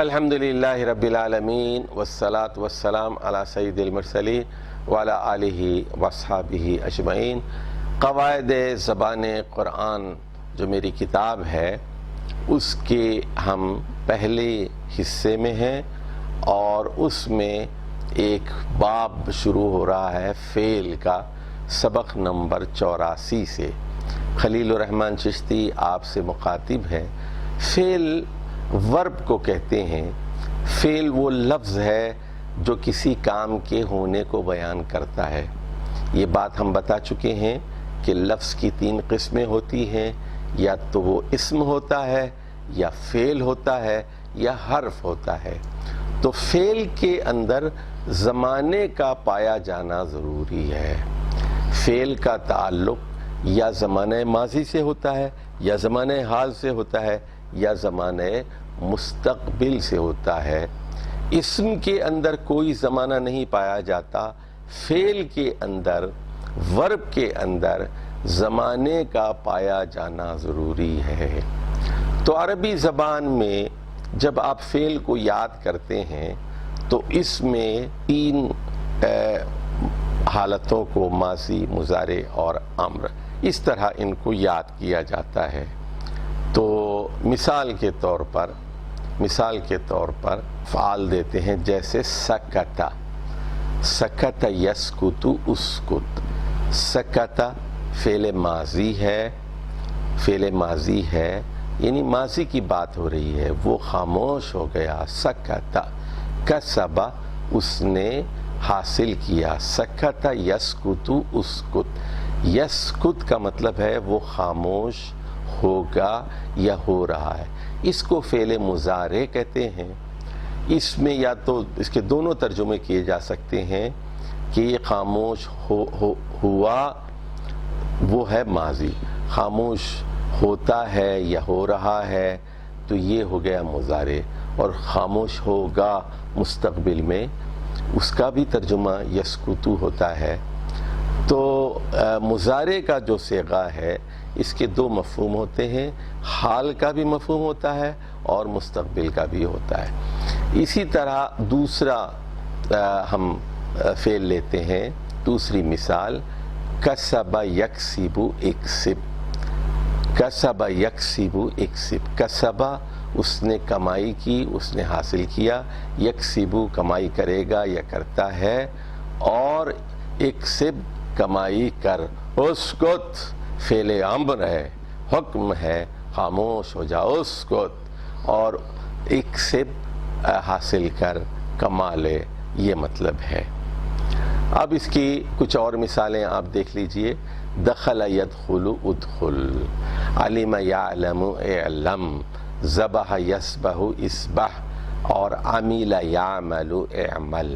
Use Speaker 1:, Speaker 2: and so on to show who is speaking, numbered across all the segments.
Speaker 1: الحمدللہ رب العالمین والصلاة والسلام علی سید المرسلین وعلی آلہ واصحابہ اجمعین۔ قواعد زبان قرآن جو میری کتاب ہے اس کے ہم پہلے حصے میں ہیں اور اس میں ایک باب شروع ہو رہا ہے فعل کا، سبق نمبر 84 سے۔ خلیل الرحمن چشتی آپ سے مخاطب ہے۔ فعل ورب کو کہتے ہیں۔ فعل وہ لفظ ہے جو کسی کام کے ہونے کو بیان کرتا ہے۔ یہ بات ہم بتا چکے ہیں کہ لفظ کی 3 قسمیں ہوتی ہیں، یا تو وہ اسم ہوتا ہے، یا فعل ہوتا ہے، یا حرف ہوتا ہے۔ تو فعل کے اندر زمانے کا پایا جانا ضروری ہے۔ فعل کا تعلق یا زمانہ ماضی سے ہوتا ہے، یا زمانہ حال سے ہوتا ہے، یا زمانہ مستقبل سے ہوتا ہے۔ اسم کے اندر کوئی زمانہ نہیں پایا جاتا، فعل کے اندر، ورب کے اندر زمانے کا پایا جانا ضروری ہے۔ تو عربی زبان میں جب آپ فعل کو یاد کرتے ہیں تو اس میں 3 حالتوں کو ماضی، مضارع اور امر، اس طرح ان کو یاد کیا جاتا ہے۔ تو مثال کے طور پر فعال دیتے ہیں، جیسے سکتا، سکتا یسکت اسکت۔ سکتا فعل ماضی ہے، یعنی ماضی کی بات ہو رہی ہے، وہ خاموش ہو گیا۔ سکتا کسبا، اس نے حاصل کیا۔ سکتا یسکت اسکت، یسکت کا مطلب ہے وہ خاموش ہوگا یا ہو رہا ہے۔ اس کو فعل مضارع کہتے ہیں۔ اس میں یا تو اس کے دونوں ترجمے کیے جا سکتے ہیں کہ یہ خاموش ہوا وہ ہے ماضی، خاموش ہوتا ہے یا ہو رہا ہے تو یہ ہو گیا مضارع، اور خاموش ہوگا مستقبل میں اس کا بھی ترجمہ یسکتو ہوتا ہے۔ تو مضارع کا جو صیغہ ہے اس کے 2 مفہوم ہوتے ہیں، حال کا بھی مفہوم ہوتا ہے اور مستقبل کا بھی ہوتا ہے۔ اسی طرح دوسرا ہم فعل لیتے ہیں، دوسری مثال، کسب یکسب اکسب۔ کسب یکسب اکسب، کسب اس نے کمائی کی، اس نے حاصل کیا، یکسب کمائی کرے گا یا کرتا ہے، اور اکسب کمائی کر۔ اسکت فعل امر ہے، حکم ہے، خاموش ہو جا، اسکت، اور اکسب حاصل کر، کما لے، یہ مطلب ہے۔ اب اس کی کچھ اور مثالیں آپ دیکھ لیجئے۔ دخل یدخل ادخل، علم یعلم اعلم، ذبح یذبح اذبح، اور عمل یعمل اعمل۔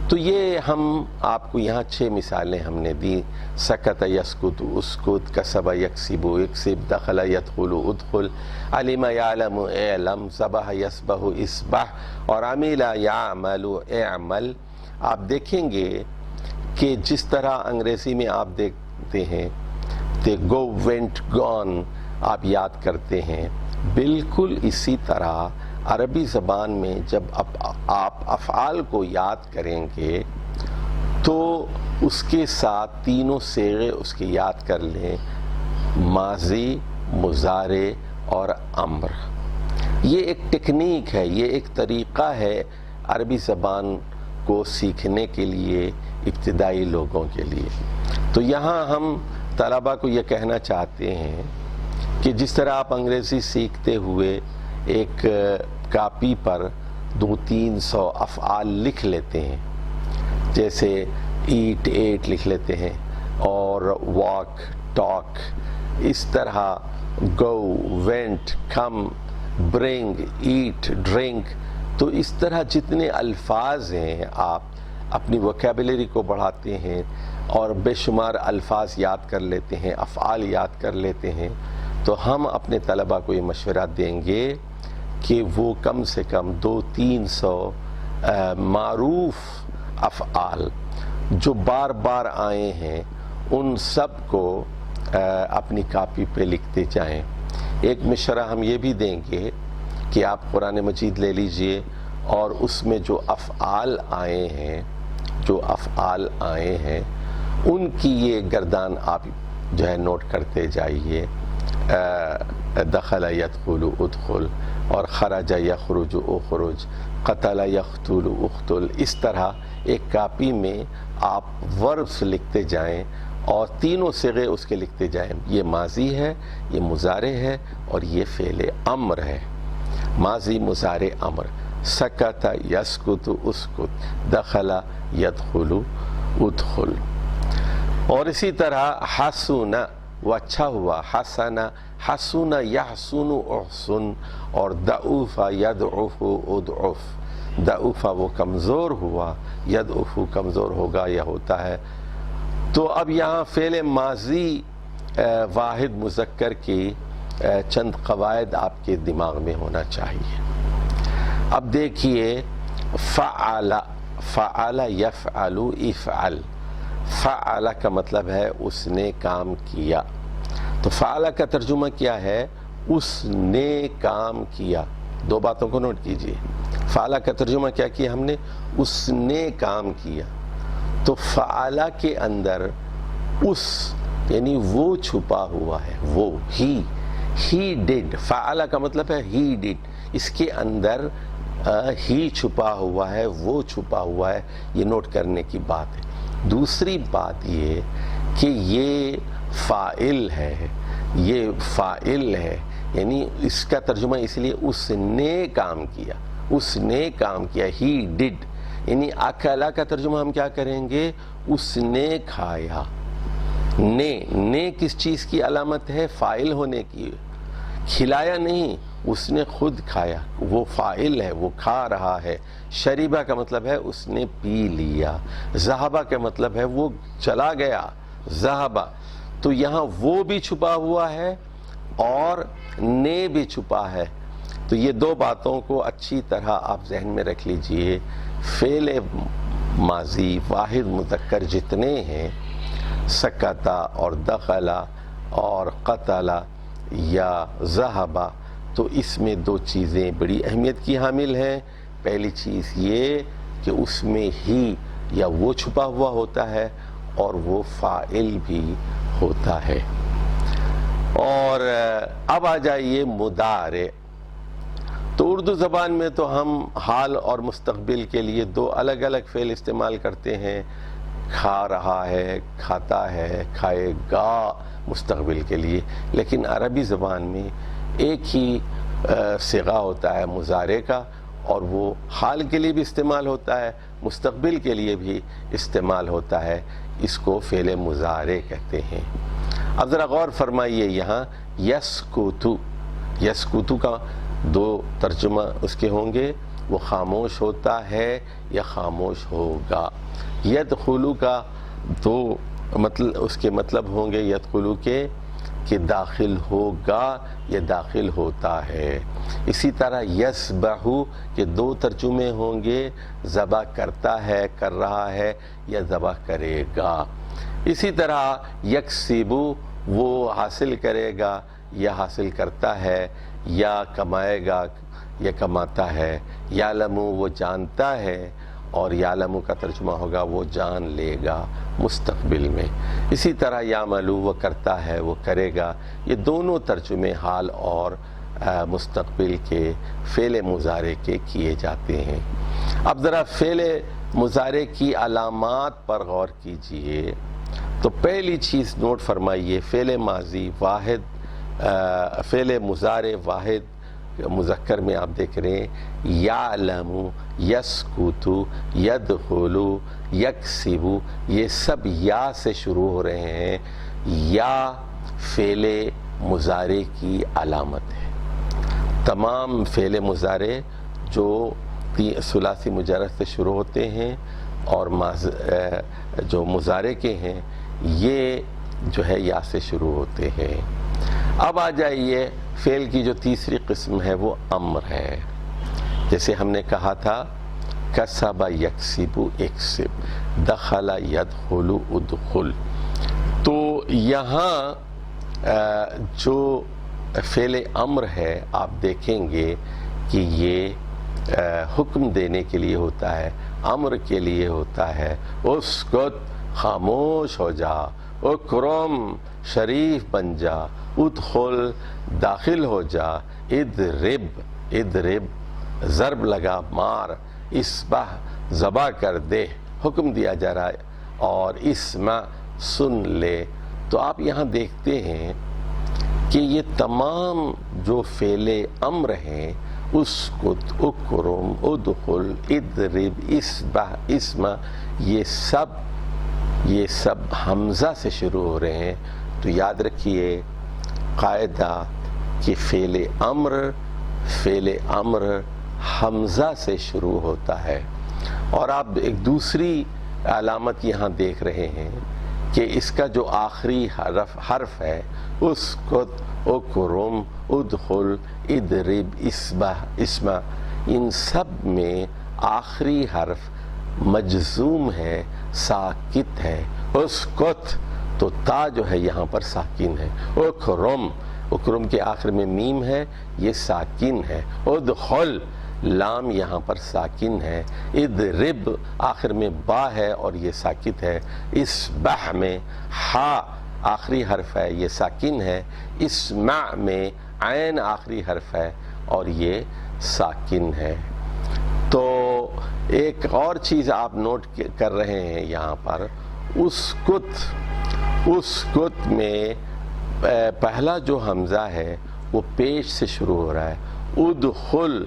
Speaker 1: تو یہ ہم آپ کو یہاں 6 مثالیں ہم نے دی۔ سکت یسکت اسکت، کسب یکسب اکسب، دخل یدخل ادخل، علم یعلم اعلم، ذبح یذبح اذبح، اور عمل یعمل اعمل۔ آپ دیکھیں گے کہ جس طرح انگریزی میں آپ دیکھتے ہیں they go went gone آپ یاد کرتے ہیں، بالکل اسی طرح عربی زبان میں جب آپ افعال کو یاد کریں گے تو اس کے ساتھ 3 صیغے اس کے یاد کر لیں، ماضی، مضارع اور امر۔ یہ ایک ٹیکنیک ہے، یہ ایک طریقہ ہے عربی زبان کو سیکھنے کے لیے، ابتدائی لوگوں کے لیے۔ تو یہاں ہم طلباء کو یہ کہنا چاہتے ہیں کہ جس طرح آپ انگریزی سیکھتے ہوئے ایک کاپی پر 200-300 افعال لکھ لیتے ہیں، جیسے ایٹ 8 لکھ لیتے ہیں، اور واک ٹاک، اس طرح گو went come bring at drink, تو اس طرح جتنے الفاظ ہیں آپ اپنی ووکیبلری کو بڑھاتے ہیں اور بے شمار الفاظ یاد کر لیتے ہیں، افعال یاد کر لیتے ہیں۔ تو ہم اپنے طلباء کو یہ مشورہ دیں گے کہ وہ کم سے کم 200-300 معروف افعال جو بار بار آئے ہیں ان سب کو اپنی کاپی پہ لکھتے جائیں۔ ایک مشورہ ہم یہ بھی دیں گے کہ آپ قرآن مجید لے لیجئے اور اس میں جو افعال آئے ہیں ان کی یہ گردان آپ جو ہے نوٹ کرتے جائیے. دخل یدخل ادخل، اور خرج یخرج اخرج، قتل یقتل اقتل. اس طرح ایک کاپی میں آپ وربس لکھتے جائیں اور تینوں صیغے اس کے لکھتے جائیں. یہ ماضی ہے، یہ مضارع ہے اور یہ فعل امر ہے. ماضی مضارع امر. سکت یسکت اسکت، دخل یدخل ادخل. اور اسی طرح حسن وہ اچھا ہوا، حسن حسن یحسن احسن، اور ضعف یضعف اضعف. ضعف وہ کمزور ہوا، یضعف کمزور ہوگا یا ہوتا ہے. تو اب یہاں فعل ماضی واحد مذکر کی چند قواعد آپ کے دماغ میں ہونا چاہیے. اب دیکھیے فعل، فعل یفعل افعل. فعل کا مطلب ہے اس نے کام کیا. تو فعل کا ترجمہ کیا ہے؟ اس نے کام کیا. دو باتوں کو نوٹ کیجئے. فعل کا ترجمہ کیا کیا ہم نے؟ اس نے کام کیا. تو فعل کے اندر اس یعنی وہ چھپا ہوا ہے، وہ ہی ڈڈ. فعل کا مطلب ہے ہی ڈڈ. اس کے اندر ہی چھپا ہوا ہے، وہ چھپا ہوا ہے. یہ نوٹ کرنے کی بات ہے. دوسری بات یہ کہ یہ فاعل ہے، یہ فاعل ہے، یعنی اس کا ترجمہ اس لیے اس نے کام کیا، اس نے کام کیا. ہی ڈڈ. یعنی اکلا کا ترجمہ ہم کیا کریں گے؟ اس نے کھایا. نے کس چیز کی علامت ہے؟ فاعل ہونے کی. کھلایا نہیں، اس نے خود کھایا. وہ فاعل ہے، وہ کھا رہا ہے. شریبہ کا مطلب ہے اس نے پی لیا. ذہبہ کا مطلب ہے وہ چلا گیا. ذہبہ. تو یہاں وہ بھی چھپا ہوا ہے اور نے بھی چھپا ہے. تو یہ دو باتوں کو اچھی طرح آپ ذہن میں رکھ لیجئے. فعل ماضی واحد مذکر جتنے ہیں، سکتا اور دخلا اور قتلا یا ذہبہ، تو اس میں دو چیزیں بڑی اہمیت کی حامل ہیں. پہلی چیز یہ کہ اس میں ہی یا وہ چھپا ہوا ہوتا ہے اور وہ فاعل بھی ہوتا ہے. اور اب آ جائیے مضارع. تو اردو زبان میں تو ہم حال اور مستقبل کے لیے دو الگ الگ فعل استعمال کرتے ہیں. کھا رہا ہے، کھاتا ہے، کھائے گا مستقبل کے لیے. لیکن عربی زبان میں ایک ہی صیغہ ہوتا ہے مضارع کا، اور وہ حال کے لیے بھی استعمال ہوتا ہے، مستقبل کے لیے بھی استعمال ہوتا ہے. اس کو فعل مضارع کہتے ہیں. اب ذرا غور فرمائیے یہاں یسکتو. یسکتو کا دو ترجمہ اس کے ہوں گے، وہ خاموش ہوتا ہے یا خاموش ہوگا. یدخلو کا دو مطلب اس کے مطلب ہوں گے یدخلو کے کہ داخل ہوگا یا داخل ہوتا ہے. اسی طرح یسبحو کے دو ترجمے ہوں گے، ذبح کرتا ہے، کر رہا ہے، یا ذبح کرے گا. اسی طرح یکسبو وہ حاصل کرے گا یا حاصل کرتا ہے، یا کمائے گا یا کماتا ہے. یعلمو وہ جانتا ہے، اور یعلمو کا ترجمہ ہوگا وہ جان لے گا مستقبل میں. اسی طرح یعملو وہ کرتا ہے، وہ کرے گا. یہ دونوں ترجمے حال اور مستقبل کے فعل مضارع کے کیے جاتے ہیں. اب ذرا فعل مضارع کی علامات پر غور کیجئے. تو پہلی چیز نوٹ فرمائیے، فعل ماضی واحد، فعل مضارع واحد مذکر میں آپ دیکھ رہے ہیں یعلم، یسکت، یدخل، یکسب، یہ سب یا سے شروع ہو رہے ہیں. یا فعل مضارع کی علامت ہے. تمام فعل مضارع جو ثلاثی مجرد سے شروع ہوتے ہیں اور جو مضارع کے ہیں یہ جو ہے یا سے شروع ہوتے ہیں. اب آ جائیے فعل کی جو تیسری قسم ہے وہ امر ہے. جیسے ہم نے کہا تھا کسب یکسب اکسب، دخل یدخل ادخل. تو یہاں جو فعل امر ہے آپ دیکھیں گے کہ یہ حکم دینے کے لیے ہوتا ہے، امر کے لیے ہوتا ہے۔ اسکت، خاموش ہو جا، اکرم، شریف بن جا، ادخل، داخل ہو جا، ادرب، ادرب، ضرب لگا، مار، اسبح، ذبح کر دے، حکم دیا جا رہا ہے، اور اسمع، سن لے۔ تو آپ یہاں دیکھتے ہیں کہ یہ تمام جو فعل امر ہیں، اسکت، اکرم، ادخل، ادرب، اسبح، اسمع، یہ سب حمزہ سے شروع ہو رہے ہیں۔ تو یاد رکھیے قاعدہ کہ فعل امر حمزہ سے شروع ہوتا ہے۔ اور آپ ایک دوسری علامت یہاں دیکھ رہے ہیں کہ اس کا جو آخری حرف ہے، اسکت، اکرم، ادخل، ادرب، اسبح، اسمع، ان سب میں آخری حرف مجزوم ہے، ساکت ہے۔ اسکت تو تا جو ہے یہاں پر ساکن ہے، اکرم کے آخر میں میم ہے، یہ ساکن ہے۔ ادخل، لام یہاں پر ساکن ہے۔ ادرب، آخر میں با ہے اور یہ ساکت ہے۔ اسبح میں ہا آخری حرف ہے، یہ ساکن ہے۔ اسمع میں عین آخری حرف ہے اور یہ ساکن ہے۔ تو ایک اور چیز آپ نوٹ کر رہے ہیں یہاں پر، اسکت میں پہلا جو حمزہ ہے وہ پیش سے شروع ہو رہا ہے۔ ادخل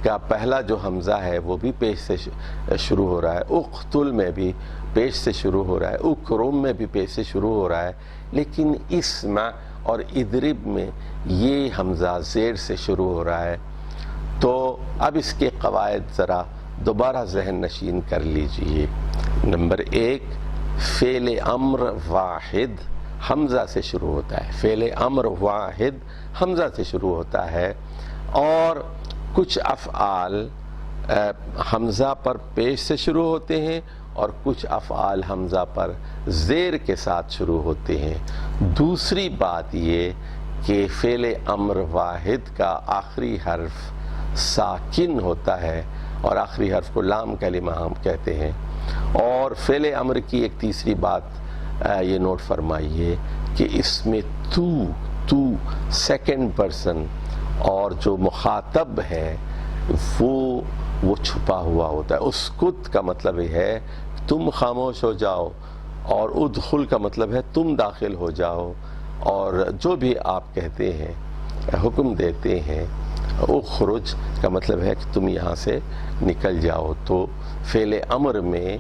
Speaker 1: کا پہلا جو حمزہ ہے وہ بھی پیش سے شروع ہو رہا ہے۔ اقتل میں بھی پیش سے شروع ہو رہا ہے۔ اکرم میں بھی پیش سے شروع ہو رہا ہے، لیکن اسمع اور ادرب میں یہ حمزہ زیر سے شروع ہو رہا ہے۔ تو اب اس کے قواعد ذرا دوبارہ ذہن نشین کر لیجئے۔ نمبر 1، فعل امر واحد حمزہ سے شروع ہوتا ہے۔ فعل امر واحد حمزہ سے شروع ہوتا ہے، اور کچھ افعال حمزہ پر پیش سے شروع ہوتے ہیں اور کچھ افعال حمزہ پر زیر کے ساتھ شروع ہوتے ہیں۔ دوسری بات یہ کہ فعل امر واحد کا آخری حرف ساکن ہوتا ہے، اور آخری حرف کو لام کلمہ ہم کہتے ہیں۔ اور فعل امر کی ایک تیسری بات یہ نوٹ فرمائیے کہ اس میں تو سیکنڈ پرسن اور جو مخاطب ہے وہ چھپا ہوا ہوتا ہے۔ اسکت کا مطلب یہ ہے تم خاموش ہو جاؤ، اور ادخل کا مطلب ہے تم داخل ہو جاؤ، اور جو بھی آپ کہتے ہیں، حکم دیتے ہیں، اخرج کا مطلب ہے کہ تم یہاں سے نکل جاؤ۔ تو فعل امر میں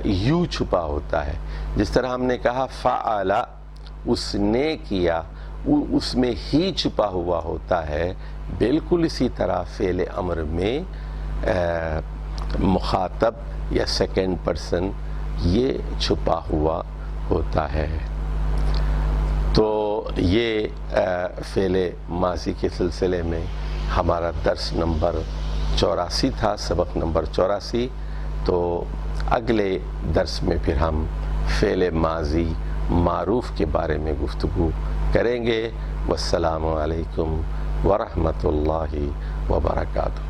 Speaker 1: یو چھپا ہوتا ہے، جس طرح ہم نے کہا فعل، اس نے کیا، اس میں ہی چھپا ہوا ہوتا ہے، بالکل اسی طرح فعل امر میں مخاطب یا سیکنڈ پرسن یہ چھپا ہوا ہوتا ہے۔ تو یہ فعل ماضی کے سلسلے میں ہمارا درس نمبر 84 تھا، سبق نمبر 84۔ تو اگلے درس میں پھر ہم فعل ماضی معروف کے بارے میں گفتگو کریں گے۔ والسلام علیکم ورحمۃ اللہ وبرکاتہ۔